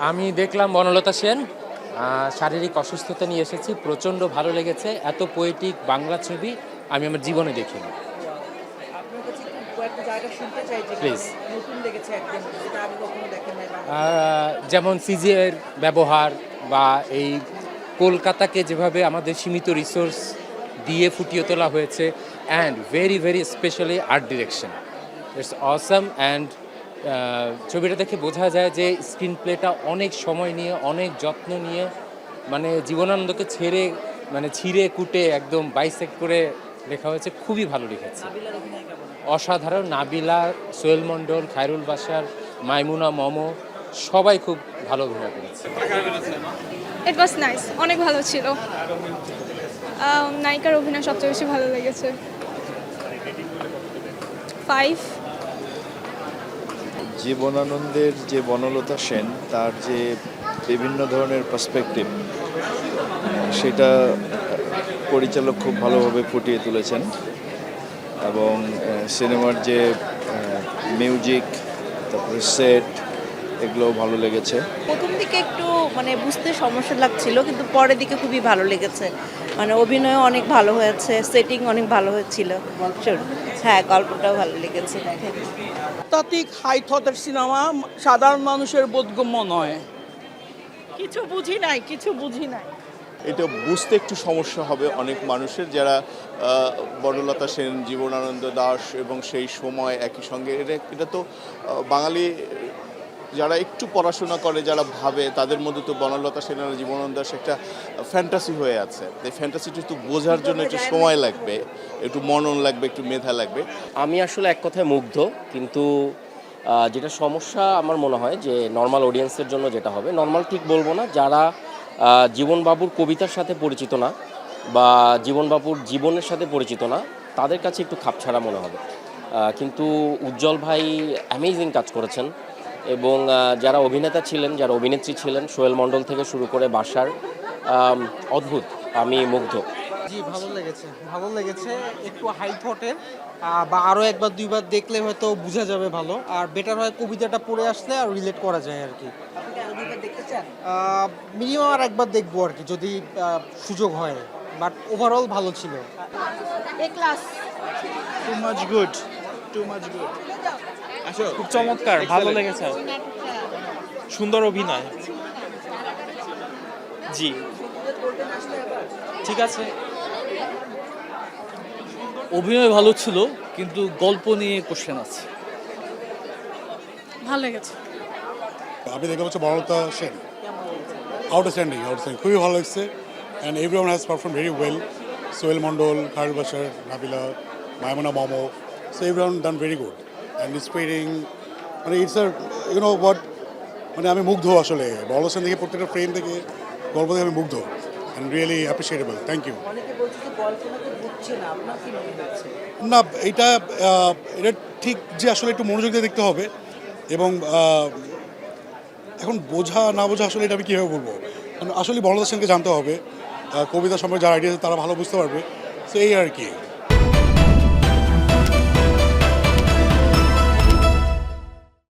আমি দেখলাম বনলতা সেন, শারীরিক অসুস্থতা নিয়ে এসেছি, প্রচণ্ড ভালো লেগেছে। এত পোয়েটিক বাংলা ছবি আমি আমার জীবনে দেখিনি। আপনার কাছে একটু কয়েকটা জায়গা শুনতে চাই যেগুলো প্লিজ। নতুন লেগেছে একদম, যেটা আগে কখনো দেখেন নাই বা যেমন সিজি এর ব্যবহার, বা এই কলকাতাকে যেভাবে আমাদের সীমিত রিসোর্স দিয়ে ফুটিয়ে তোলা হয়েছে, and very very specially art direction, it's awesome. And ছবিটা দেখে বোঝা যায় যে স্ক্রিন প্লেটা অনেক সময় নিয়ে, অনেক যত্ন নিয়ে, মানে জীবনানন্দকে ছিঁড়ে কুটে একদম বাইসেক্ট করে লেখা হয়েছে। খুবই ভালো লিখেছে, নাবিলার অভিনয় কেমন? অসাধারণ। নাবিলা, সোহেল মণ্ডল, খায়রুল বাশার, মাইমুনা, মমো, সবাই খুব ভালো অভিনয় করেছে। ইট ওয়াজ নাইস, অনেক ভালো ছিল। নায়িকার অভিনয় সবচেয়ে বেশি ভালো লেগেছে। 5। জীবনানন্দের যে বনলতা সেন, তার যে বিভিন্ন ধরনের পার্সপেক্টিভ, সেটা পরিচালক খুব ভালোভাবে ফুটিয়ে তুলেছেন। এবং সিনেমার যে মিউজিক, তারপরে সেট, এগুলো ভালো লেগেছে। প্রথম দিকে একটু বুঝতে সমস্যা লাগছিল, কিন্তু পরের দিকে খুবই ভালো লেগেছে। অভিনয় অনেক ভালো হয়েছে, সেটিং অনেক ভালো হয়েছিল। হ্যাঁ, গল্পটাও ভালো লেগেছে। তাত্ত্বিক হাই থটের সিনেমা, সাধারণ মানুষের বোধগম্য নয়। কিছু বুঝি নাই। এটা বুঝতে একটু সমস্যা হবে অনেক মানুষের, যারা বনলতা সেন, জীবনানন্দ দাশ এবং সেই সময় একই সঙ্গে, এটা তো বাঙালি যারা একটু পড়াশোনা করে, যারা ভাবে, তাদের মধ্যে তো বনলতা সেন আর জীবনানন্দ দাশ একটা ফ্যান্টাসি হয়ে আছে। এই ফ্যান্টাসিটা একটু বোঝার জন্য একটু সময় লাগবে, একটু মনন লাগবে, একটু মেধা লাগবে। আমি আসলে এক কথায় মুগ্ধ, কিন্তু যেটা সমস্যা আমার মনে হয় যে নর্মাল অডিয়েন্সের জন্য যেটা হবে, নর্মাল ঠিক বলবো না, যারা জীবনবাবুর কবিতার সাথে পরিচিত না বা জীবনবাবুর জীবনের সাথে পরিচিত না, তাদের কাছে একটু খাপছাড়া মনে হবে। কিন্তু উজ্জ্বল ভাই অ্যামেজিং কাজ করেছেন, এবং যারা অভিনেতা ছিলেন, যারা অভিনেত্রী ছিলেন, সোহেল মণ্ডল থেকে শুরু করে বাসার, অদ্ভুত। আমি মুগ্ধ। জি, ভালো লেগেছে। একটু হাই থটের, বা আরও একবার দুইবার দেখলে হয়তো বোঝা যাবে ভালো। আর বেটার হয় কবিতাটা পড়ে আসলে আর রিলেট করা যায় আর কি। আপনি কি আরো দুইবার দেখতে চান? মিনিমাম আর একবার দেখবো আর কি, যদি সুযোগ হয়। বাট ওভারঅল ভালো ছিল। Too much good. খুব চমৎকার, ভালো লেগেছে, সুন্দর অভিনয়। জি, ঠিক আছে। অভিনয় ভালো ছিল, কিন্তু গল্প নিয়ে কোশ্চেন আছে। ভালো লেগেছে। আমি দেখলাম হচ্ছে বনলতা সেন, আউটস্ট্যান্ডিং, খুবই ভালো লাগছে। And everyone has perform very well. Sohel Mondal, Khairul Bashar, Nabila, Maimuna, Momo, so everyone done very good and inspiring. It's আর হোয়াট, আমি মুগ্ধ আসলে বনলতা সেন দেখে, প্রত্যেকটা ফ্রেম থেকে, গল্প দেখে আমি মুগ্ধ and really appreciatable. Thank you. অনেকে বলছে যে গল্প নাকি বুঝছে না, আপনার কি মনে হচ্ছে? না, এটা ঠিক যে আসলে একটু মনোযোগ দিয়ে দেখতে হবে। এবং এখন বোঝা না বোঝা আসলে এটা আমি কীভাবে বলবো, আসলে বনলতা সেনকে জানতে হবে। কবিতা সম্পর্কে যারা আইডিয়া আছে তারা ভালো বুঝতে পারবে। তো এই আর কি।